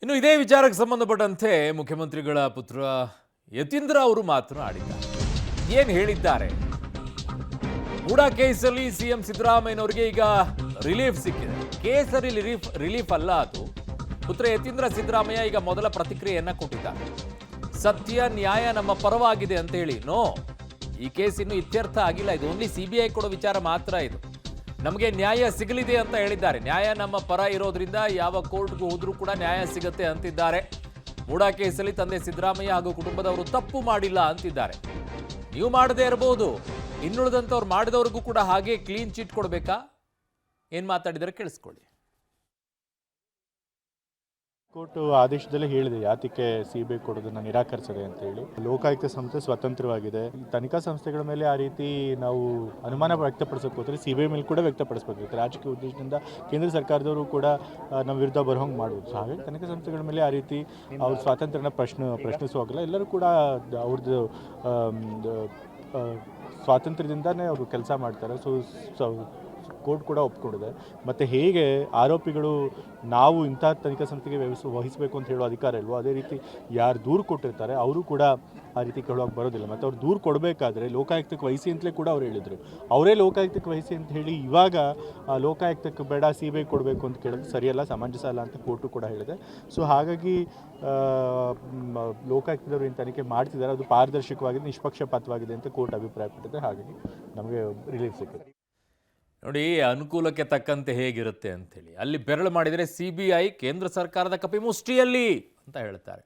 ಇನ್ನು ಇದೇ ವಿಚಾರಕ್ಕೆ ಸಂಬಂಧಪಟ್ಟಂತೆ ಮುಖ್ಯಮಂತ್ರಿಗಳ ಪುತ್ರ ಯತೀಂದ್ರ ಅವರು ಮಾತನಾಡಿದ್ದಾರೆ. ಏನು ಹೇಳಿದ್ದಾರೆ? ಮೂಡಾ ಕೇಸಲ್ಲಿ ಸಿಎಂ ಸಿದ್ದರಾಮಯ್ಯನವರಿಗೆ ಈಗ ರಿಲೀಫ್ ಸಿಕ್ಕಿದೆ. ಕೇಸರಿ ರಿಲೀಫ್ ಅಲ್ಲ ಅದು. ಪುತ್ರ ಯತೀಂದ್ರ ಸಿದ್ದರಾಮಯ್ಯ ಈಗ ಮೊದಲ ಪ್ರತಿಕ್ರಿಯೆಯನ್ನ ಕೊಟ್ಟಿದ್ದಾರೆ. ಸತ್ಯ ನ್ಯಾಯ ನಮ್ಮ ಪರವಾಗಿದೆ ಅಂತ ಹೇಳಿ. ಈ ಕೇಸ್ ಇನ್ನು ಇತ್ಯರ್ಥ ಆಗಿಲ್ಲ. ಇದು ಓನ್ಲಿ ಸಿಬಿಐ ಕೊಡೋ ವಿಚಾರ ಮಾತ್ರ. ಇದು ನಮಗೆ ನ್ಯಾಯ ಸಿಗಲಿದೆ ಅಂತ ಹೇಳಿದ್ದಾರೆ. ನ್ಯಾಯ ನಮ್ಮ ಪರ ಇರೋದ್ರಿಂದ ಯಾವ ಕೋರ್ಟ್ಗೂ ಹೋದ್ರೂ ಕೂಡ ನ್ಯಾಯ ಸಿಗುತ್ತೆ ಅಂತಿದ್ದಾರೆ. ಮೂಡಾ ಕೇಸಲ್ಲಿ ತಂದೆ ಸಿದ್ದರಾಮಯ್ಯ ಹಾಗೂ ಕುಟುಂಬದವರು ತಪ್ಪು ಮಾಡಿಲ್ಲ ಅಂತಿದ್ದಾರೆ. ನೀವು ಮಾಡದೇ ಇರಬಹುದು, ಇನ್ನುಳಿದಂಥವ್ರು ಮಾಡಿದವ್ರಿಗೂ ಕೂಡ ಹಾಗೆ ಕ್ಲೀನ್ ಚಿಟ್ ಕೊಡಬೇಕಾ? ಏನ್ ಮಾತಾಡಿದರೆ ಕೇಳಿಸ್ಕೊಳ್ಳಿ. ಕೋರ್ಟ್ ಆದೇಶದಲ್ಲಿ ಹೇಳಿದೆ ಯಾತಕ್ಕೆ ಸಿಬಿಐ ಕೊಡೋದನ್ನ ನಿರಾಕರಿಸಿದೆ ಅಂತ ಹೇಳಿ. ಲೋಕಾಯುಕ್ತ ಸಂಸ್ಥೆ ಸ್ವತಂತ್ರವಾಗಿದೆ. ತನಿಖಾ ಸಂಸ್ಥೆಗಳ ಮೇಲೆ ಆ ರೀತಿ ನಾವು ಅನುಮಾನ ವ್ಯಕ್ತಪಡಿಸೋಕೆ ಹೋದ್ರೆ ಸಿಬಿಐ ಮೇಲೆ ಕೂಡ ವ್ಯಕ್ತಪಡಿಸಬೇಕು. ರಾಜಕೀಯ ಉದ್ದೇಶದಿಂದ ಕೇಂದ್ರ ಸರ್ಕಾರದವರು ಕೂಡ ನಮ್ಮ ವಿರುದ್ಧ ಬರೋಂಗೆ ಮಾಡ್ಬೋದು. ಹಾಗಾಗಿ ತನಿಖಾ ಸಂಸ್ಥೆಗಳ ಮೇಲೆ ಆ ರೀತಿ ಅವ್ರ ಸ್ವಾತಂತ್ರ್ಯನ ಪ್ರಶ್ನಿಸುವಾಗಲ್ಲ. ಎಲ್ಲರೂ ಕೂಡ ಅವ್ರದ್ದು ಸ್ವಾತಂತ್ರ್ಯದಿಂದನೇ ಅವರು ಕೆಲಸ ಮಾಡ್ತಾರೆ. ಕೋರ್ಟ್ ಕೂಡ ಒಪ್ಕೊಂಡಿದೆ. ಮತ್ತು ಹೇಗೆ ಆರೋಪಿಗಳು ನಾವು ಇಂಥ ತನಿಖಾ ಸಂಸ್ಥೆಗೆ ವಹಿಸಬೇಕು ಅಂತ ಹೇಳೋ ಅಧಿಕಾರ ಇಲ್ವೋ, ಅದೇ ರೀತಿ ಯಾರು ದೂರು ಕೊಟ್ಟಿರ್ತಾರೆ ಅವರು ಕೂಡ ಆ ರೀತಿ ಕೇಳುವಾಗ ಬರೋದಿಲ್ಲ. ಮತ್ತು ಅವ್ರು ದೂರು ಕೊಡಬೇಕಾದ್ರೆ ಲೋಕಾಯುಕ್ತಕ್ಕೆ ವಹಿಸಿ ಅಂತಲೇ ಕೂಡ ಅವ್ರು ಹೇಳಿದರು. ಅವರೇ ಲೋಕಾಯುಕ್ತಕ್ಕೆ ವಹಿಸಿ ಅಂತ ಹೇಳಿ ಇವಾಗ ಲೋಕಾಯುಕ್ತಕ್ಕೆ ಬೇಡ ಸಿಬಿಐ ಕೊಡಬೇಕು ಅಂತ ಕೇಳೋದು ಸರಿಯಲ್ಲ, ಸಮಂಜಸ ಅಲ್ಲ ಅಂತ ಕೋರ್ಟು ಕೂಡ ಹೇಳಿದೆ. ಸೊ ಹಾಗಾಗಿ ಲೋಕಾಯುಕ್ತದವರು ಏನು ತನಿಖೆ ಮಾಡ್ತಿದ್ದಾರೆ ಅದು ಪಾರದರ್ಶಕವಾಗಿದೆ, ನಿಷ್ಪಕ್ಷಪಾತವಾಗಿದೆ ಅಂತ ಕೋರ್ಟ್ ಅಭಿಪ್ರಾಯಪಟ್ಟಿದೆ. ಹಾಗಾಗಿ ನಮಗೆ ರಿಲೀಫ್ ಸಿಕ್ಕಿದೆ. ನೋಡಿ, ಅನುಕೂಲಕ್ಕೆ ತಕ್ಕಂತೆ ಹೇಗಿರುತ್ತೆ ಅಂಥೇಳಿ. ಅಲ್ಲಿ ಬೆರಳು ಮಾಡಿದರೆ ಸಿಬಿಐ ಕೇಂದ್ರ ಸರ್ಕಾರದ ಕಪಿಮುಷ್ಟಿಯಲ್ಲಿ ಅಂತ ಹೇಳ್ತಾರೆ.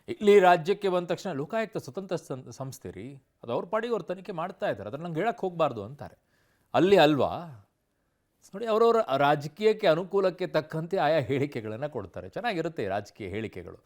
ಇಲ್ಲಿ ರಾಜ್ಯಕ್ಕೆ ಬಂದ ತಕ್ಷಣ ಲೋಕಾಯುಕ್ತ ಸ್ವತಂತ್ರ ಸಂಸ್ಥೆ ರೀ, ಅದು ಅವ್ರ ಪಾಡಿಗೆ ಅವ್ರು ತನಿಖೆ ಮಾಡ್ತಾ ಇದ್ದಾರೆ, ಅದನ್ನು ನಂಗೆ ಹೇಳಕ್ಕೆ ಹೋಗಬಾರ್ದು ಅಂತಾರೆ. ಅಲ್ಲಿ ಅಲ್ವಾ? ನೋಡಿ, ಅವರವರ ರಾಜಕೀಯಕ್ಕೆ ಅನುಕೂಲಕ್ಕೆ ತಕ್ಕಂತೆ ಆಯಾ ಹೇಳಿಕೆಗಳನ್ನು ಕೊಡ್ತಾರೆ. ಚೆನ್ನಾಗಿರುತ್ತೆ ರಾಜಕೀಯ ಹೇಳಿಕೆಗಳು.